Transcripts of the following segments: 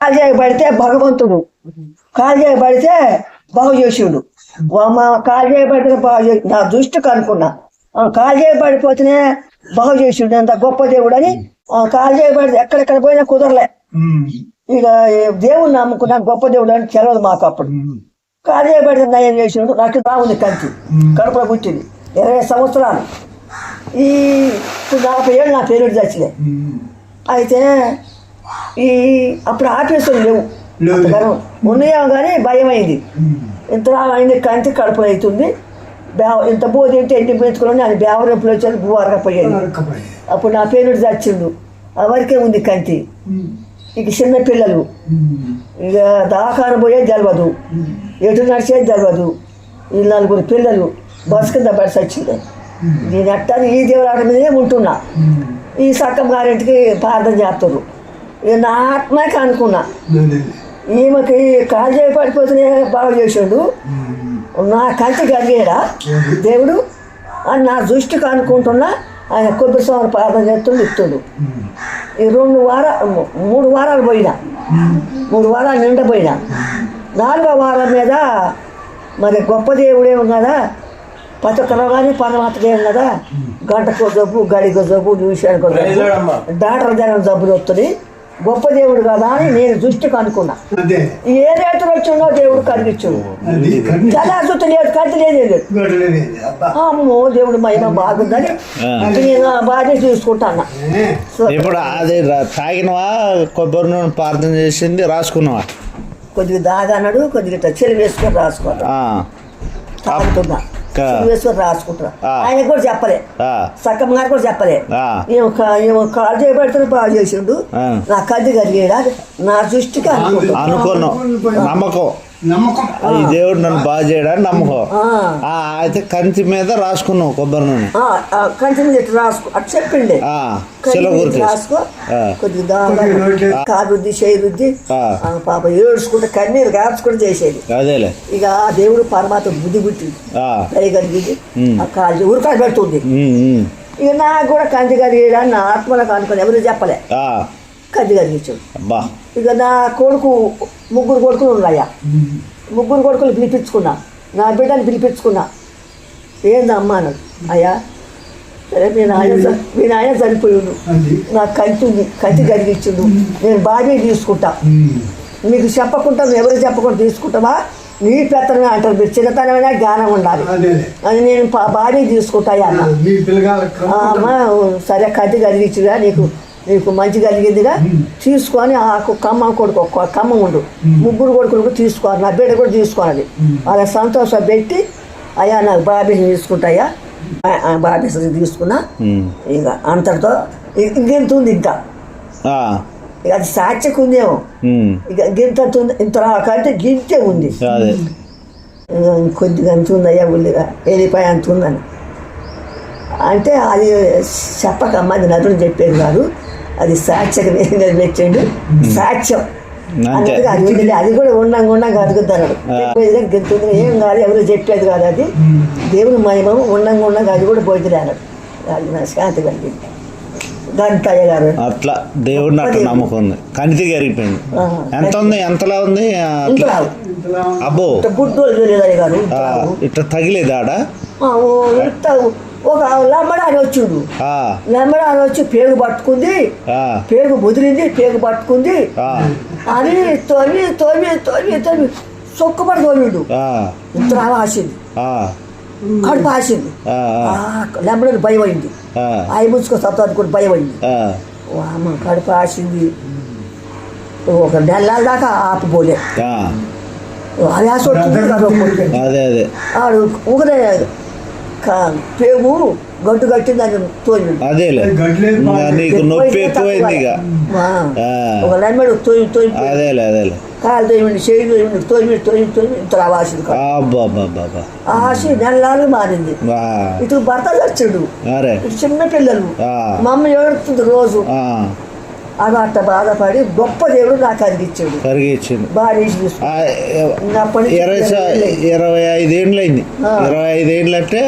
కాలు చేయబడితే భగవంతుడు కాలు చేయబడితే బాగు చేసిండు. మా కాలు చేయబడితే బాగు చేసి నా దృష్టికి అనుకున్నా కాలు చేయబడిపోతేనే బాగు చేసిండు అంత గొప్ప దేవుడు అని. కాలు చేయబడితే ఎక్కడెక్కడ పోయినా కుదరలే. ఇక దేవుడు నమ్ముకున్నా గొప్ప దేవుడు అని తెలియదు మాకు. అప్పుడు కాలు చేయబడితే నయం చేసిండు. నాకు బాగుంది కంచి కడుపులో పుట్టింది 20 సంవత్సరాలు. ఇప్పుడు 40 ఏళ్ళు నా పేరు చచ్చినాయి. అయితే అప్పుడు ఆపరేషన్ లేవు ఉన్నాయేమో కానీ భయం అయింది. ఇంత అయింది కంచి కడుపులో అవుతుంది. ఇంత బో తింటే ఎన్ని పెంచుకుని అది బేవరపులు వచ్చి బువారకపోయేది. అప్పుడు నా పేరు చచ్చిండు. వరకే ఉంది కంచి. ఇక చిన్న పిల్లలు ఇక దాకాన పోయేది తెలియదు, ఎటు నడిచేది తెలియదు. ఈ 4 పిల్లలు బస్సు కింద పడి చచ్చింది. నేను అట్టాను ఈ దేవురాట మీదే ఉంటున్నా. ఈ సక్కం గారింటికి ప్రార్థన చేస్తారు. ఇక నా ఆత్మకి అనుకున్నా ఈమెకి కాలు చేయి పడిపోతేనే బాగు చేసాడు. నా కంటి కలిగేడా దేవుడు అని నా దృష్టికి అనుకుంటున్నా. ఆయన కొద్ది సంవత్సరం ప్రార్థన చేస్తుండు ఇస్తుండు. ఈ 3 వారాలు పోయినా, 3 వారాలు నిండపోయినా. 4వ వారం మీద మరి గొప్ప దేవుడేమో కదా, పచ్చకర కానీ పరమాత్మదేం కదా, గంటకో జబ్బు గడికో జబ్బు నిమిషానికో జబ్బు డాక్టర్ దగ్గర జబ్బులు వస్తుంది. గొప్ప దేవుడు కదా అని నేను దృష్టికి అనుకున్నా. ఏ రేతులు వచ్చిందో దేవుడు కలిగించుడు. జలాసుత లేదు, కంటి లేదు. అమ్మో దేవుడు మహిమ బాగుందని నేను బాగా చూసుకుంటాను. ఇప్పుడు అది తాగినవా, కొబ్బరి నూనె ప్రార్థన చేసింది రాసుకున్నావా? కొద్దిగా దాగన్నాడు, కొద్దిగా చెలి వేసుకొని రాసుకోవాలి. తాగుతున్నా వేసుకొని రాసుకుంటున్నా. ఆయన కూడా చెప్పలే, సక్కమ్మ గారు కూడా చెప్పలే. ఏమో కాలు చేయబడితే బాగా చేసిండు. నా కది కలిగేడా నా దృష్టికి అనుకున్నాం. నమ్మకం ఈ దేవుడు నన్ను బాగా చేయడానికి నమ్మకం. అయితే కంచి మీద రాసుకున్నావు కొబ్బరి నూనె. కంచి మీద రాసుకో అటు చెప్పిండే రాసుకో. కొద్దిగా కారుద్ది చేరుద్ది పాప ఏడుచుకుంటే కన్నీరు కాచుకుంటూ చేసేది. అదేలే ఇక దేవుడు పరమాత్మ బుద్ధి పుట్టింది కలిగింది. ఆ కాలు ఉరకాలు పెడుతుంది. ఇక నాకు కూడా కంచి కలిగేయడానికి నా ఆత్మలకు అనుకుని ఎవరు చెప్పలే. కంచి కలిగించాడు. ఇక నా కొడుకు 3 కొడుకులు ఉన్నాయా, 3 కొడుకులు పిలిపించుకున్నా. నా బిడ్డని పిలిపించుకున్నా. ఏందమ్మా అన్నాడు. అయ్యా సరే మీ నాయన చనిపోయిండు, నాకు కంచి ఉంది, కంచి కలిగించిండు, నేను బాగా తీసుకుంటా. మీకు చెప్పకుండా ఎవరు చెప్పకుండా తీసుకుంటావా? నీ పెత్తనమే అంటారు. మీరు చిన్నతనమైనా జ్ఞానం ఉండాలి అని నేను బాగా తీసుకుంటాయా అన్న. అమ్మా సరే కంచి కలిగించుగా, నీకు మంచి కలిగిందిగా తీసుకొని ఆ కమ్మం కొడుకు కమ్మం ఉండు 3 కొడుకులకు తీసుకోవాలి, నా బిడ్డ కూడా తీసుకోవాలి. అలా సంతోషం పెట్టి అయ్యా నాకు బాబీస్ తీసుకుంటాయా, బాబీస్ తీసుకున్నా. ఇక అంతటితో ఇంకెంత ఉంది, ఇంకా అది సాక్షికి ఉందేమో. ఇక గింత ఇంత కంటే గింతే ఉంది. కొద్దిగా అంత ఉందయ్యా, ఉల్లిగా వెళ్ళిపోయి అంత ఉందని అంటే అది చెప్పకమ్మా, అది నదులు చెప్పేది కాదు, అది సాక్ష్యం పెట్టిండు. సాక్ష్యం అన్నట్టుగా అది అది కూడా ఉండంగా అదుగుతున్నాడు. ఏం కాదు, ఎవరు చెప్పేది కాదు, అది దేవుని మహిమము ఉండంగా అది కూడా పోయింది అన్నాడు. అది నా శాంతి కలిగింది. గంటయ్య గారు అట్లా దేవుడు నాకు నమ్మకం ఉంది. కంటి కరిగిపోయింది. ఎంత ఉంది, ఎంతలా ఉంది? అబ్బో బుడ్డోళ్ళు గారు ఇట్లా తగిలేదు ఆడ. ఒక లంబడాని వచ్చిండు. లంబడాని వచ్చి పేగు పట్టుకుంది, పేగు ముదిరింది, పేగు పట్టుకుంది అని తొమ్మి సొక్కపడి తోమిండు. ఇంత ఆసింది, కడుపు ఆసింది. లంబడాని భయం అయింది. అవి ముంచుకో సత్తాన్ని కూడా భయం అయింది. అమ్మ కడుపు ఆసింది. ఒక నెలల దాకా ఆపిపోలే. అది ఆశ అదే ఆడు ఒకరే పేగు గట్టు కట్టింది. అది తోమి నీకు నొప్పి ఎక్కువైంది. ఒక లంబడు తోమి అదేలే కాలు తోమిండి, చేయి తోమి ఇంత ఆసింది. ఆసి నెలలు మారింది. ఇటు భర్త చచ్చాడు, ఇటు చిన్న పిల్లలు. మా అమ్మ ఏడుతుంది రోజు. అది అట్ట బాధపడి గొప్ప దేవుడు నాకు కరిగించాడు. బాగా 25 ఏళ్ళు అయింది. 25 ఏళ్ళు అంటే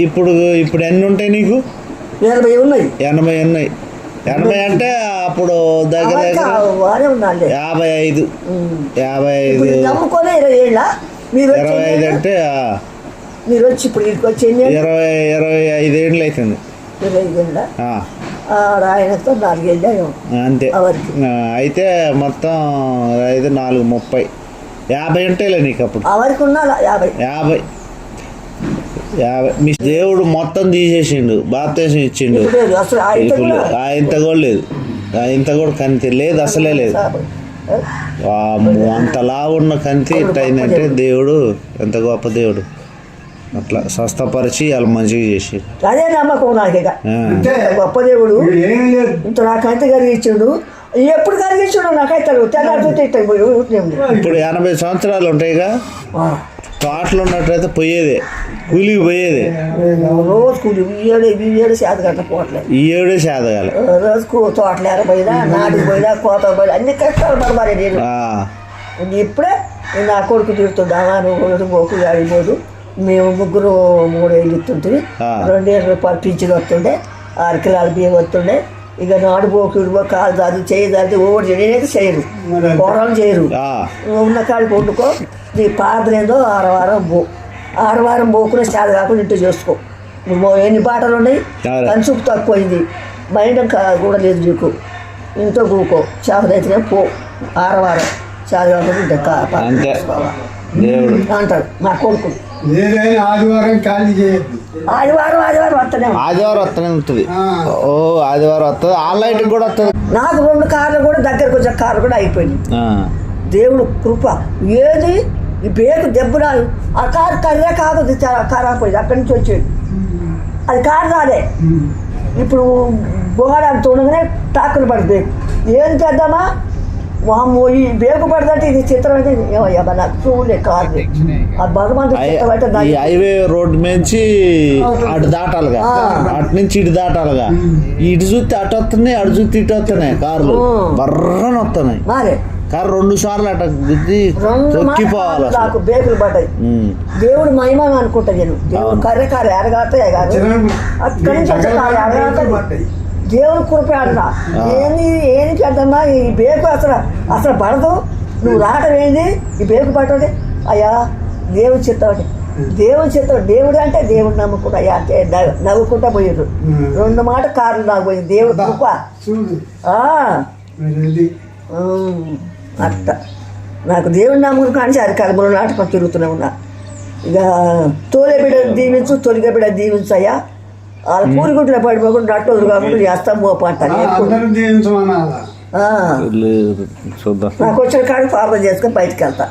ఇప్పుడు ఎన్ని ఉంటాయి నీకు? 80 ఉన్నాయి. 80 ఉన్నాయి. 80 అంటే అప్పుడు దగ్గర దగ్గర వారే ఉండాలి 55 నమ్ముకొని 20 ఏళ్ళ మీరు 25 అంటే మీరు వచ్చి ఇప్పుడు ఇక్కడికి వచ్చి 25 ఏళ్ళు అవుతుంది 25 ఏళ్ళ ఆయనతో 4 ఏళ్ళు అంతే. అయితే మొత్తం 5 4 30 50 ఉంటేలే నీకు అప్పుడు అవరికి ఉన్నా 50 మీ దేవుడు మొత్తం తీసేసిండు, బాప్తీసం ఇచ్చిండు. ఇంత కూడా లేదు, ఇంత కూడా కంతి లేదు, అసలే లేదు. అంతలా ఉన్న కంతి ఇట్ట అయిందంటే దేవుడు ఎంత గొప్ప దేవుడు. అట్లా స్వస్థపరిచి వాళ్ళు మంచిగా చేసి అదే నమ్మకం నాకు. ఇక గొప్ప దేవుడు ఇంత నా కంతి కలిగించాడు. ఎప్పుడు కలిగించాడు నాకైతే తెల్లారితే ఇప్పుడు 80 సంవత్సరాలు ఉంటాయిగా. తోటలు ఉన్నట్టయితే పోయేదే, కూలికి పోయేదే. రోజు కూలి ఈ ఏడు శాత గంట పోవట్లేదు, ఈ ఏడే శాతగాలి. రోజుకు తోటలు ఎరబోయినా, నాటికి పోయినా, కోత పోయినా అన్ని కష్టాలు పడమాలి. నేను ఇప్పుడే నా కొడుకు తిడుతుండా నువ్వు పోకు ఆడిపోదు. మేము 3 ఏళ్ళు ఇస్తుంటే 2 రూపాయలు పింఛన్ వస్తుండే, 6 కిలోల బియ్యం వస్తుండే. ఇక నాడు పోకుడు కాలు దాది చేయి దాది ఓడి నేనైతే చేయరు, కూరలు చేయరు. ఉన్న కాడికి వండుకో, నీ పాత్రేందో ఆడవారం పోకుండా చాలా కాకుండా ఇంటి చేసుకో. నువ్వు ఎన్ని బాటలు ఉన్నాయి, కంచుకు తక్కువైంది, మైండం కూడా లేదు నీకు. ఇంట్లో కూకో చేపదైతే పో, ఆడవారం చాలా కాకుండా అంటాడు నా కొడుకు. ఆదివారం వస్తూనే ఉంటుంది. ఆదివారం వస్తుంది, ఆన్లైన్ కూడా వస్తుంది. నాకు 2 కార్లు కూడా దగ్గరకు వచ్చే కార్లు కూడా అయిపోయింది. దేవుడు కృప. ఏది ఈ బేకు దెబ్బ ఆ కారు కర్రే కాదు, ఖరాబ్ పోయింది. అక్కడి నుంచి వచ్చేది అది కారు రాలే. ఇప్పుడు బోగాడానికి చూడగానే టాకులు పడి బేకు ఏం చేద్దామా, వామ్మో ఈ బేకు పడదంటే ఇది చిత్రం అయితే ఏమయ్యా నాకు చూడలే కాదు. ఆ భగవంతుడు హైవే రోడ్డు నుంచి అటు దాటాలిగా, అటు నుంచి ఇటు దాటాలిగా. ఇటు చూస్తే అటు వస్తున్నాయి, అటు చూస్తే ఇటు వస్తున్నాయి కార్లు, బర్రని వస్తున్నాయి. మారే కారు 2 సార్లు అట గుద్ది తొక్కిపోవాలి. నాకు బేకులు పడ్డాయి. దేవుడు మహిమ అనుకుంటా నేను. దేవుడు కర్రె కారు ఎరగాతాయి కాదు, అక్కడి నుంచి ఎరగాతాయి. దేవుడు కృప ఆడరా. ఏంది చేద్దామా ఈ బేకు అసలు పడదు. నువ్వు రావటం ఏంది ఈ బేకు పట్టది. అయ్యా దేవుడు చిత్తం, దేవుడు చిత్తం. దేవుడు అంటే దేవుడు నమ్ముకుంటా అయ్యా అంటే నవ్వుకుంటా పోయారు. 2 మాట కార్లు నాకు పోయింది. దేవుడు కృప అట్ట. నాకు దేవుడు నమ్ముకుని కానీ అరికాలంలో నాటకం తిరుగుతూనే ఉన్నా. ఇక తోలే బిడ్డ దీవించు, తొలిగ బిడ్డ దీవించు అయ్యా. వాళ్ళ పూరిగుంటున్న పడిపోకుండా నట్టోదు కాకుండా చేస్తాం మోప అంటాను. నాకు వచ్చిన కాడికి ప్రార్థన చేసుకొని బయటకు వెళ్తా.